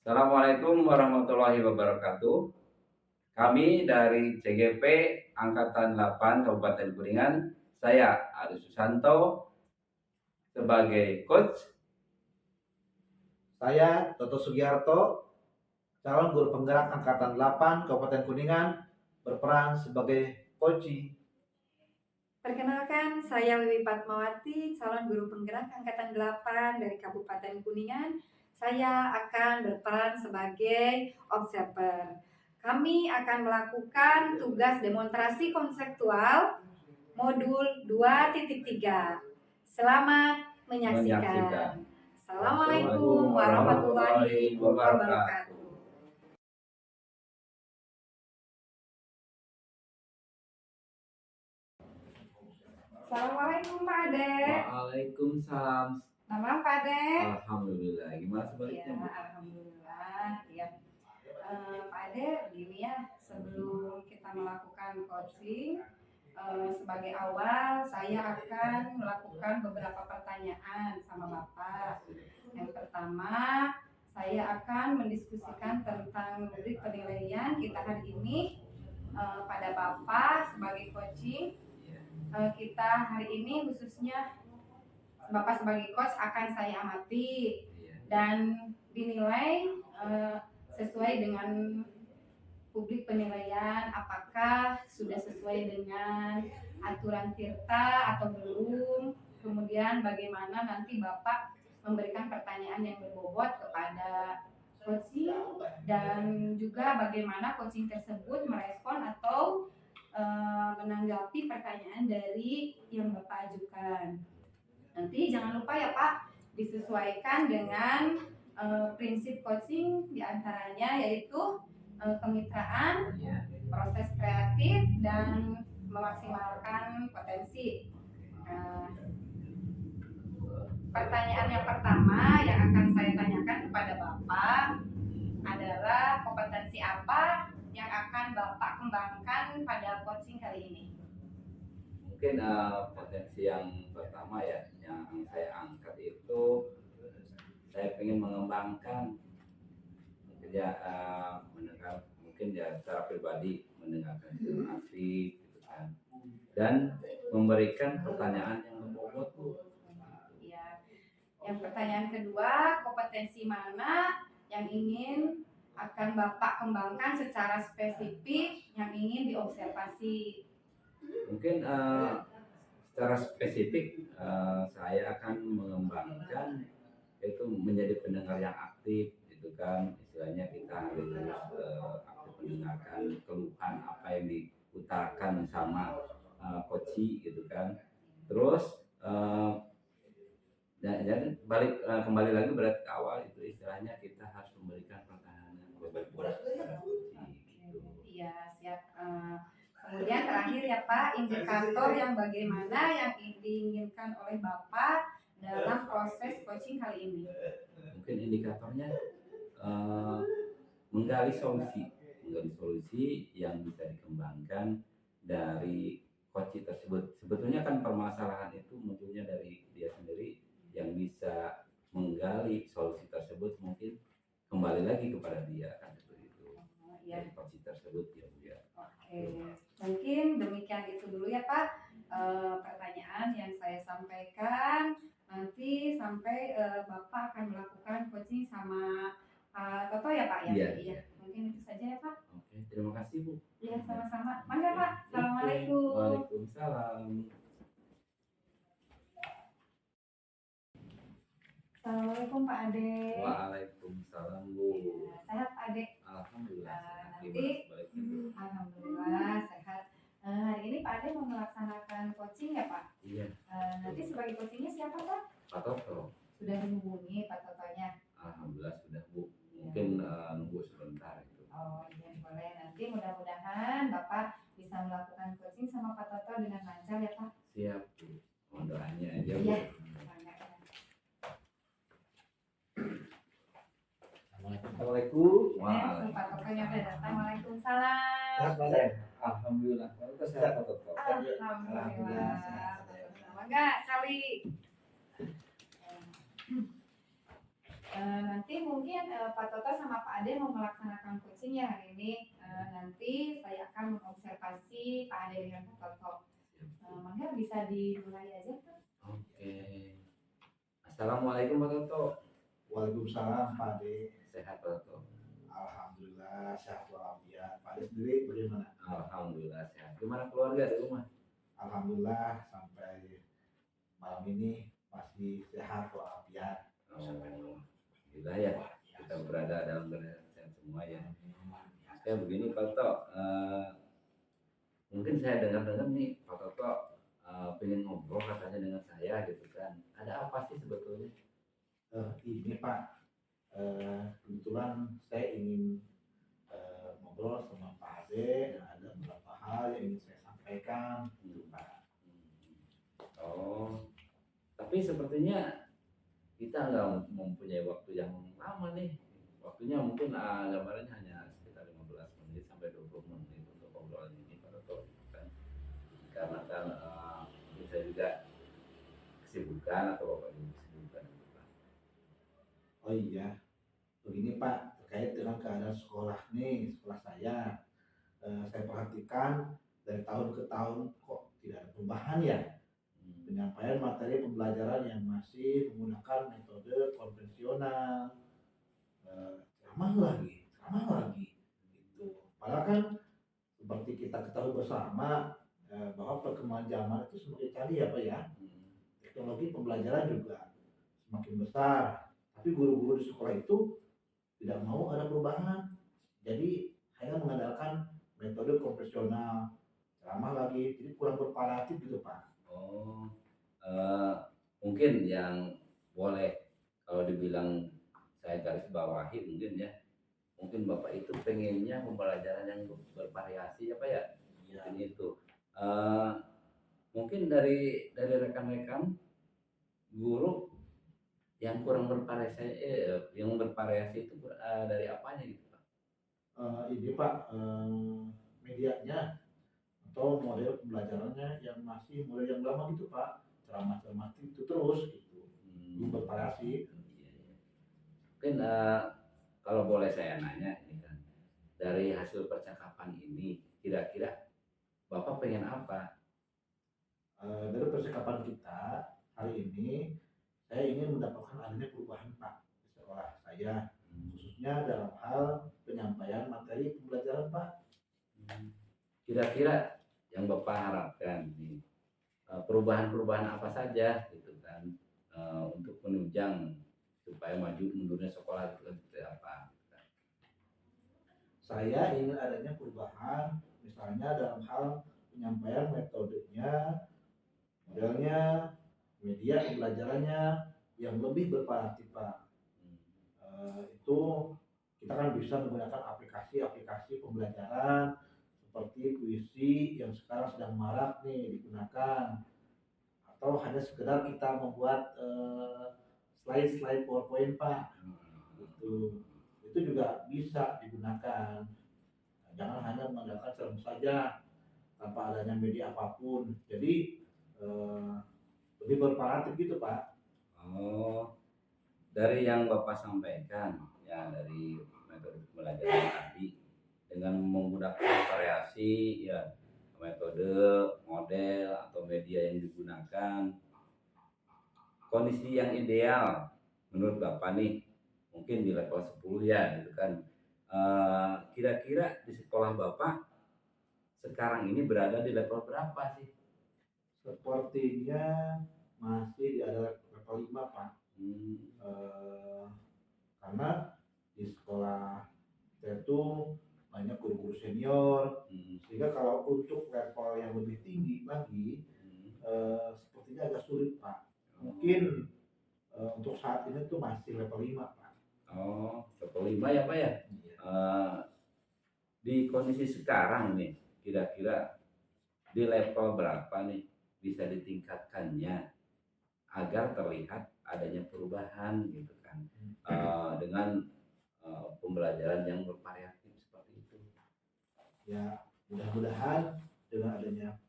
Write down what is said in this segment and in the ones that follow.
Assalamualaikum warahmatullahi wabarakatuh. Kami dari CGP Angkatan 8 Kabupaten Kuningan, saya Ari Susanto sebagai coach. Saya Toto Sugiarto, calon guru penggerak Angkatan 8 Kabupaten Kuningan, berperan sebagai coaching. Perkenalkan, saya Wiwi Fatmawati, calon guru penggerak Angkatan 8 dari Kabupaten Kuningan. Saya akan berperan sebagai observer. Kami akan melakukan tugas demonstrasi konseptual modul 2.3. Selamat menyaksikan. Assalamualaikum warahmatullahi wabarakatuh. Assalamualaikum Pak Ade. Waalaikumsalam. Nama Pak Ade? Alhamdulillah. Gimana sebaliknya? Ya, alhamdulillah. Ya. Pak Ade, begini ya, sebelum kita melakukan coaching, sebagai awal saya akan melakukan beberapa pertanyaan sama Bapak. Yang pertama, saya akan mendiskusikan tentang rubrik penilaian kita hari ini pada Bapak sebagai coaching. Kita hari ini khususnya Bapak sebagai coach akan saya amati dan dinilai sesuai dengan publik penilaian, apakah sudah sesuai dengan aturan tirta atau belum. Kemudian bagaimana nanti Bapak memberikan pertanyaan yang berbobot kepada coaching, dan juga bagaimana coaching tersebut merespon atau menanggapi pertanyaan dari yang Bapak ajukan. Nanti jangan lupa ya Pak, disesuaikan dengan prinsip coaching, diantaranya yaitu kemitraan, proses kreatif, dan memaksimalkan potensi. Pertanyaan yang pertama yang akan saya tanyakan kepada Bapak adalah kompetensi apa yang akan Bapak kembangkan pada coaching kali ini? Mungkin potensi yang pertama ya, yang saya angkat itu saya ingin mengembangkan mendengar, mungkin ya secara pribadi mendengarkan asik gitu kan, dan memberikan pertanyaan yang berbobot Bu. Ya. Yang pertanyaan kedua, kompetensi mana yang ingin akan Bapak kembangkan secara spesifik yang ingin diobservasi? Mungkin secara spesifik saya akan mengembangkan itu menjadi pendengar yang aktif gitu kan, istilahnya kita harus aktif mendengarkan keluhan apa yang diutarakan sama coach gitu kan. Terus dan balik kembali lagi berarti ke awal, itu istilahnya kita harus memberikan pertahanan yang berbobot gitu. Iya, siap. Kemudian terakhir ya Pak, indikator yang bagaimana yang diinginkan oleh Bapak dalam proses coaching kali ini? Mungkin indikatornya menggali solusi yang bisa dikembangkan dari coach tersebut. Sebetulnya kan permasalahan itu munculnya dari dia sendiri, yang bisa menggali solusi tersebut mungkin kembali lagi kepada dia kan, seperti itu. Dari coach tersebut ya Bu ya. Oke, mungkin demikian itu dulu ya Pak pertanyaan yang saya sampaikan. Nanti sampai Bapak akan melakukan coaching sama Toto ya Pak ya? Iya. Mungkin itu saja ya Pak. Oke, terima kasih Bu. Iya, sama-sama. Mangga Pak. Assalamualaikum. Waalaikumsalam. Assalamualaikum Pak Ade. Waalaikumsalam Bu. Sehat Pak Ade? Alhamdulillah. Alhamdulillah sehat. Hari ini Pak Ade mau melaksanakan coaching ya Pak? Iya. Nanti sebagai coachingnya siapa Pak? Pak Toto. Sudah dihubungi Pak Totonya? Alhamdulillah sudah Bu. Mungkin nunggu sebentar itu. Oh iya boleh. Nanti mudah-mudahan Bapak bisa melakukan coaching sama Pak Toto dengan lancar ya Pak. Siap Bu. Mohon doanya aja Bu. Iya. Assalamualaikum. Pak Totonya udah datang. Waalaikumsalam. Sehat Pak Ade? Alhamdulillah. Kita sehat Pak Toto. Alhamdulillah. Mangga cari. Nanti mungkin Pak Toto sama Pak Ade mau melaksanakan coaching ya hari ini. Nanti saya akan mengobservasi Pak Ade dengan Pak Toto. Maka bisa dimulai aja Pak. Oke. Assalamualaikum Pak Toto. Waalaikumsalam Pak Ade. Sehat Pak Toto? Alhamdulillah sehat walafiat. Pak Ade sendiri bagaimana? Alhamdulillah sehat. Gimana keluarga di rumah? Alhamdulillah sampai malam ini masih sehat walafiat. Alhamdulillah ya. Kita berada dalam keadaan sehat semua ya. Ya begini Pak Toto, mungkin saya dengar-dengar nih Pak Toto pengen ngobrol katanya dengan saya gitu kan. Ada apa sih sebetulnya? Ini Pak, kebetulan saya ingin ngobrol sama Pak Ade. Ada beberapa hal yang ingin saya sampaikan, gitu Pak. Oh, tapi sepertinya kita nggak mempunyai waktu yang lama nih. Waktunya mungkin gambarannya hanya sekitar 15 menit sampai 20 menit untuk obrolan ini Pak Toto kan. Karena kan mungkin saya juga kesibukan atau Bapak juga kesibukan gitu, Pak. Oh iya, begini Pak, terkait dengan keadaan sekolah nih, sekolah saya perhatikan dari tahun ke tahun kok tidak ada perubahan ya. Penyampaian materi pembelajaran yang masih menggunakan metode konvensional, ramah lagi, gitu. Padahal kan seperti kita ketahui bersama bahwa perkembangan zaman itu semakin canggih ya Pak ya. Teknologi pembelajaran juga semakin besar, tapi guru-guru di sekolah itu tidak mau ada perubahan. Jadi hanya mengandalkan metode konvensional, ramah lagi, jadi kurang bervariatif gitu Pak. Oh, mungkin yang boleh kalau dibilang saya garis bawahi mungkin ya, mungkin Bapak itu pengennya pembelajaran yang bervariasi apa ya? Mungkin itu. Mungkin dari rekan-rekan guru yang kurang bervariasi itu dari apanya gitu Pak? Ini Pak, medianya atau model pembelajarannya yang masih model yang lama gitu Pak, ceramah-ceramah itu terus gitu, belum bervariasi. Mungkin kalau boleh saya nanya ini kan, dari hasil percakapan ini kira-kira Bapak pengen apa? Dari percakapan kita hari ini, saya ingin mendapatkan adanya perubahan Pak di sekolah saya, khususnya dalam hal penyampaian materi pembelajaran Pak. Kira-kira yang Bapak harapkan nih, perubahan-perubahan apa saja gitu kan, untuk menunjang supaya maju mundurnya sekolah itu kan seperti apa? Saya ingin adanya perubahan, misalnya dalam hal penyampaian metodenya, modelnya, media pembelajarannya yang lebih bervariatif Pak. Itu kita kan bisa menggunakan aplikasi-aplikasi pembelajaran seperti puisi yang sekarang sedang marak nih digunakan, atau hanya sekedar kita membuat slide-slide PowerPoint Pak, gitu. Itu juga bisa digunakan. Jangan hanya mengandalkan cerita saja tanpa adanya media apapun. Jadi lebih bervariatif gitu Pak. Oh, dari yang Bapak sampaikan ya, dari metode pembelajaran tadi dengan menggunakan variasi ya, metode, model atau media yang digunakan, kondisi yang ideal menurut Bapak nih mungkin di level 10 ya gitu kan. Kira-kira di sekolah Bapak sekarang ini berada di level berapa sih? Sepertinya masih di ada level 5 Pak. Karena di sekolah kita itu banyak guru-guru senior, sehingga kalau untuk level yang lebih tinggi lagi sepertinya agak sulit Pak. Mungkin untuk saat ini tuh masih level 5 Pak. Oh, level 5 ya Pak ya. Di kondisi sekarang nih kira-kira di level berapa nih bisa ditingkatkannya agar terlihat adanya perubahan gitu kan, dengan pembelajaran yang bervariatif seperti itu. Ya, mudah-mudahan dengan adanya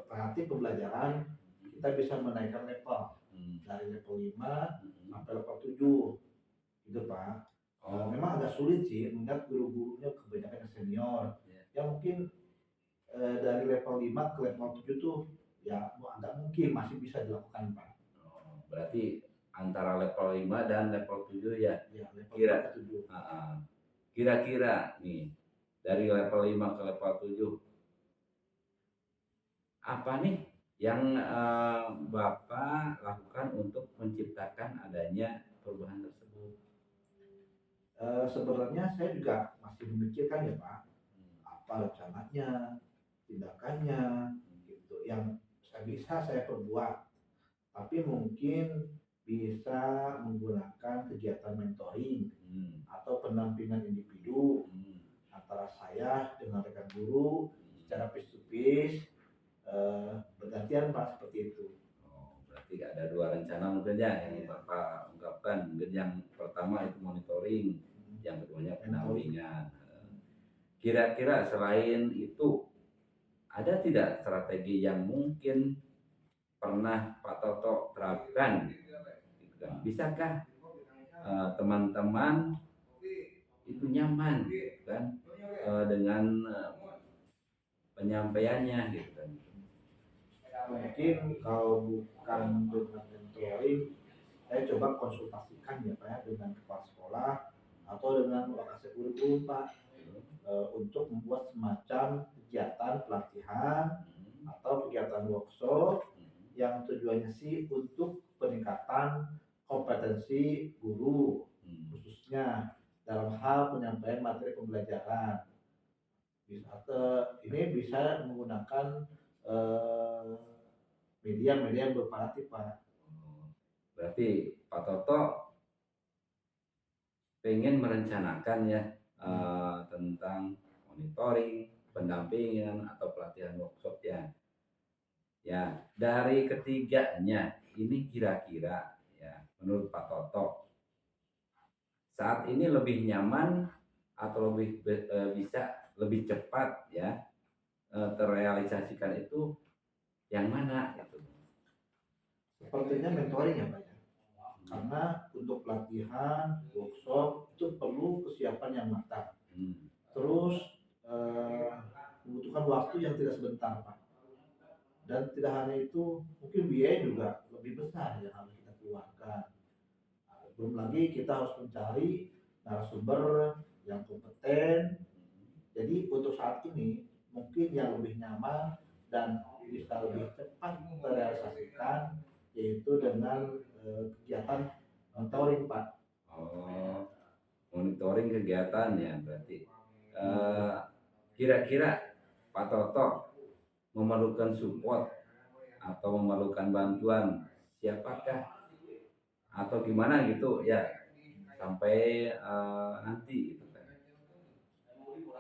variatif pembelajaran kita bisa menaikkan level dari level 5 sampai level 7. gitu Pak. Oh, Memang agak sulit sih mengingat guru-gurunya kebanyakan yang senior. Iya. Ya mungkin dari level 5 ke level 7 tuh ya agak mungkin masih bisa dilakukan Pak. berarti antara level 5 dan level 7 ya. Ya level Kira- 5 ke 7. Kira-kira nih dari level 5 ke level 7 apa nih yang Bapak lakukan untuk menciptakan adanya perubahan tersebut? Sebenarnya saya juga masih memikirkan ya Pak, apa rencananya, tindakannya, gitu. Yang saya perbuat, tapi mungkin bisa menggunakan kegiatan mentoring Hmm, atau pendampingan individu hmm, antara saya dengan rekan guru secara face to face, bergantian Pak seperti itu. berarti ada dua rencana mungkin ya yang Bapak ungkapkan. Mungkin yang pertama itu monitoring, yang keduanya pendampingan. Kira-kira selain itu ada tidak strategi yang mungkin pernah Pak Toto terapkan? Gitu kan? Bisakah teman-teman itu nyaman gitu kan dengan penyampaiannya gitu kan? Mungkin kalau bukan dengan mentoring, saya coba konsultasikan ya Pak ya dengan kepala sekolah atau dengan lokasi kurikulum Pak, untuk membuat semacam kegiatan pelatihan atau kegiatan workshop yang tujuannya sih untuk peningkatan kompetensi guru khususnya dalam hal penyampaian materi pembelajaran. Ini bisa menggunakan media-media yang bervariatif Pak. Berarti Pak Toto pengen merencanakan ya tentang monitoring, pendampingan atau pelatihan workshop ya. Ya, dari ketiganya ini kira-kira ya menurut Pak Toto saat ini lebih nyaman atau lebih bisa lebih cepat ya terrealisasikan itu yang mana gitu. Sepertinya mentoring ya Pak ya. Karena untuk pelatihan, workshop itu perlu kesiapan yang matang. Terus membutuhkan waktu yang tidak sebentar Pak. Dan tidak hanya itu, mungkin biaya juga lebih besar yang harus kita keluarkan. Belum lagi kita harus mencari narasumber yang kompeten. Jadi untuk saat ini mungkin yang lebih nyaman dan bisa lebih cepat terrealisasikan yaitu dengan kegiatan monitoring Pak. Oh, monitoring kegiatan ya berarti. Kira-kira Pak Toto memerlukan support atau memerlukan bantuan siapakah atau gimana gitu ya sampai nanti gitu kan.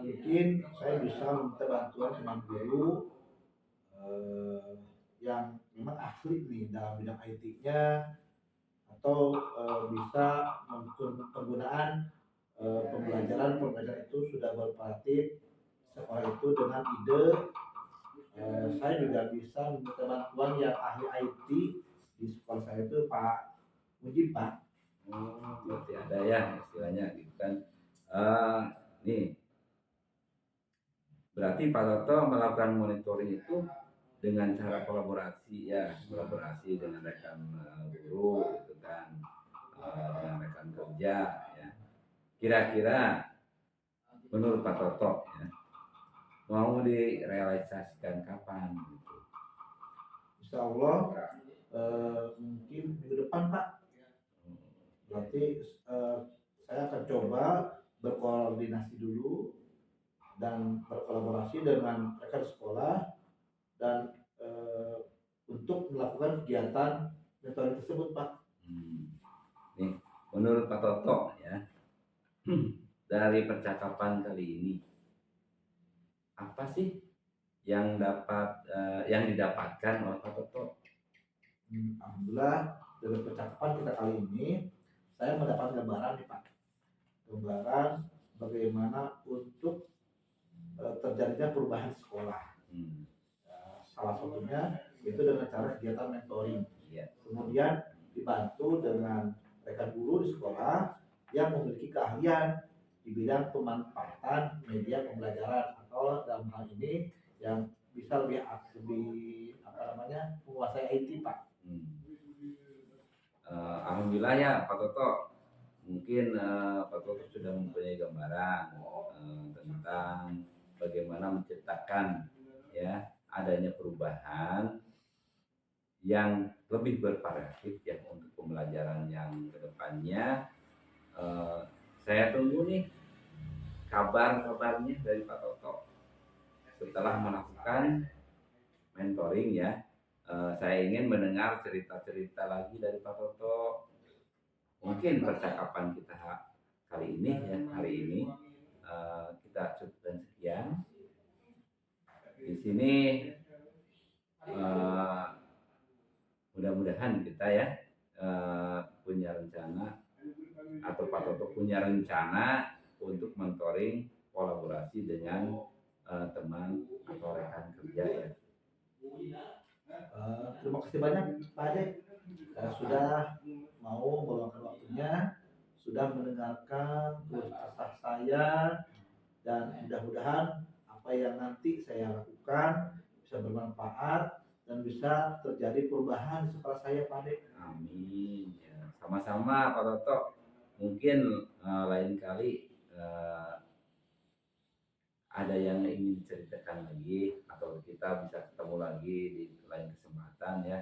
Mungkin saya bisa minta bantuan teman guru yang memang ahli nih dalam bidang IT-nya atau bisa penggunaan pembelajaran itu sudah bervariatif sekolah itu dengan ide. Saya juga bisa meminta bantuan yang ahli IT di sekolah saya itu Pak Mujib Pak. Berarti ada ya istilahnya gitu kan. Nih berarti Pak Toto melakukan monitoring itu dengan cara kolaborasi ya, kolaborasi dengan rekan guru gitu kan, dengan rekan kerja ya. Kira-kira menurut Pak Toto ya, mau direalisasikan kapan gitu? Insya Allah mungkin minggu depan Pak. Berarti saya akan coba berkoordinasi dulu dan berkolaborasi dengan rekan sekolah dan untuk melakukan kegiatan metode tersebut Pak. Nih, menurut Pak Toto ya, dari percakapan kali ini apa sih yang didapatkan oleh Pak Toto? Alhamdulillah dari percakapan kita kali ini saya mendapat gambaran nih Pak, gambaran bagaimana untuk terjadinya perubahan sekolah. Salah satunya itu dengan cara kegiatan mentoring. Kemudian dibantu dengan rekan guru di sekolah yang hal ini yang bisa lebih menguasai IT, Pak. Alhamdulillah ya Pak Toto, mungkin Pak Toto sudah mempunyai gambaran tentang bagaimana menciptakan ya adanya perubahan yang lebih bervariatif ya untuk pembelajaran yang kedepannya. Saya tunggu nih kabar-kabarnya dari Pak Toto setelah melakukan mentoring ya. Saya ingin mendengar cerita-cerita lagi dari Pak Toto. Mungkin percakapan kita kali ini ya, hari ini kita cukupkan sekian. Di sini mudah-mudahan kita ya punya rencana atau Pak Toto punya rencana untuk mentoring kolaborasi dengan teman atau rekan kerja ya. Terima kasih banyak Pak Ade sudah mau meluangkan waktunya, sudah mendengarkan keluh kesah saya, dan mudah-mudahan apa yang nanti saya lakukan bisa bermanfaat dan bisa terjadi perubahan di sekolah saya, Pak Ade. Amin ya. Sama-sama Pak Toto. Mungkin lain kali ada yang ingin diceritakan lagi atau kita bisa ketemu lagi di lain kesempatan ya.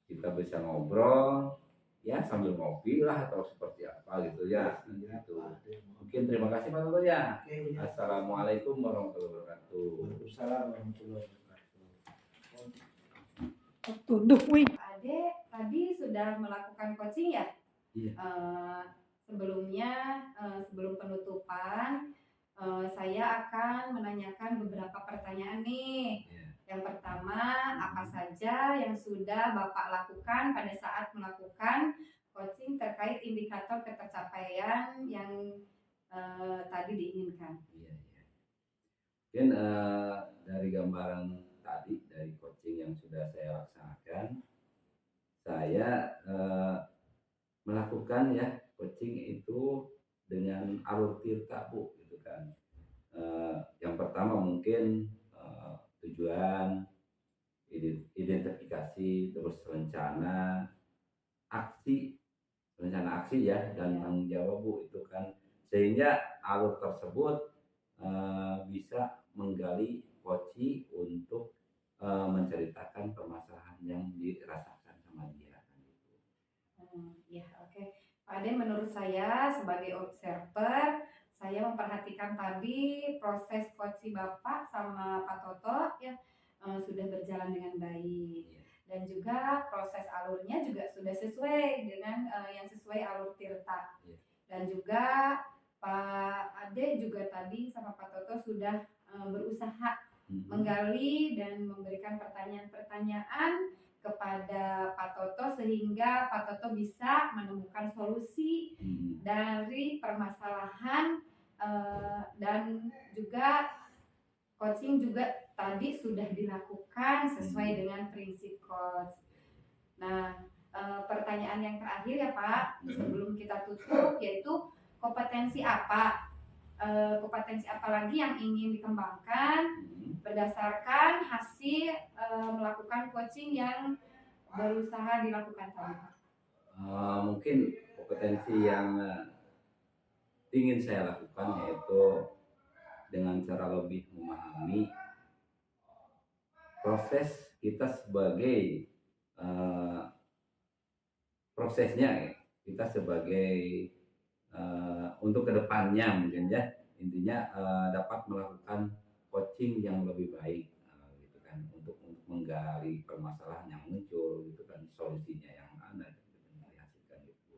Kita bisa ngobrol ya sambil ngopi lah atau seperti apa gitu ya. Gitu. Mungkin terima kasih Pak Toto ya. Assalamualaikum warahmatullahi wabarakatuh. Waalaikumsalam warahmatullahi wabarakatuh. Pak Ade tadi sudah melakukan coaching ya? Iya. Sebelumnya, sebelum penutupan, saya akan menanyakan beberapa pertanyaan nih. Iya. Yang pertama, apa saja yang sudah Bapak lakukan pada saat melakukan coaching terkait indikator ketercapaian yang tadi diinginkan? Iya, iya. Mungkin dari gambaran tadi dari coaching yang sudah saya laksanakan, saya melakukan ya coaching itu dengan alur tirta Bu gitu kan. Yang pertama mungkin tujuan, identifikasi, terus rencana aksi ya dan tanggung jawab Bu itu kan, sehingga alur tersebut bisa menggali coaching untuk menceritakan permasalahan yang dirasakan sama dia kan gitu. Ya, oke. Pak Ade, menurut saya sebagai observer, saya memperhatikan tadi proses coaching Bapak sama Pak Toto ya sudah berjalan dengan baik. Dan juga proses alurnya juga sudah sesuai dengan yang sesuai alur tirta. Dan juga Pak Ade juga tadi sama Pak Toto sudah berusaha menggali dan memberikan pertanyaan-pertanyaan kepada Pak Toto sehingga Pak Toto bisa menemukan solusi dari permasalahan dan juga coaching juga tadi sudah dilakukan sesuai dengan prinsip coach. Nah, pertanyaan yang terakhir ya Pak, sebelum kita tutup, yaitu kompetensi apa lagi yang ingin dikembangkan berdasarkan hasil melakukan coaching yang berusaha dilakukan tadi? Mungkin kompetensi yang ingin saya lakukan yaitu dengan cara lebih memahami proses kita sebagai prosesnya kita sebagai untuk kedepannya mungkin ya, intinya dapat melakukan coaching yang lebih baik gitu kan, untuk menggali permasalahan yang muncul gitu kan, solusinya yang ada gitu, dihasilkan gitu.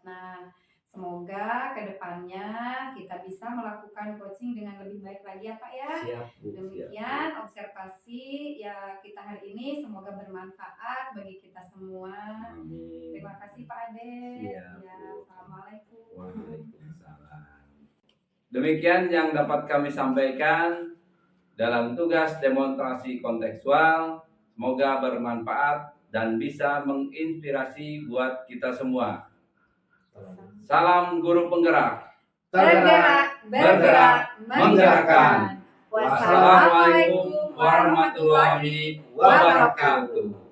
Nah, semoga kedepannya kita bisa melakukan coaching dengan lebih baik lagi ya Pak ya. Siap, Bu, demikian siap. Observasi ya kita hari ini, semoga bermanfaat bagi kita semua. Amin. Terima kasih Pak Ade. Siap, Ya, Bu. Assalamualaikum. Waalaikumsalam. Demikian yang dapat kami sampaikan dalam tugas demonstrasi kontekstual. Semoga bermanfaat dan bisa menginspirasi buat kita semua. Salam guru penggerak. Bergerak bergerak, menggerakkan. Wassalamualaikum warahmatullahi wabarakatuh.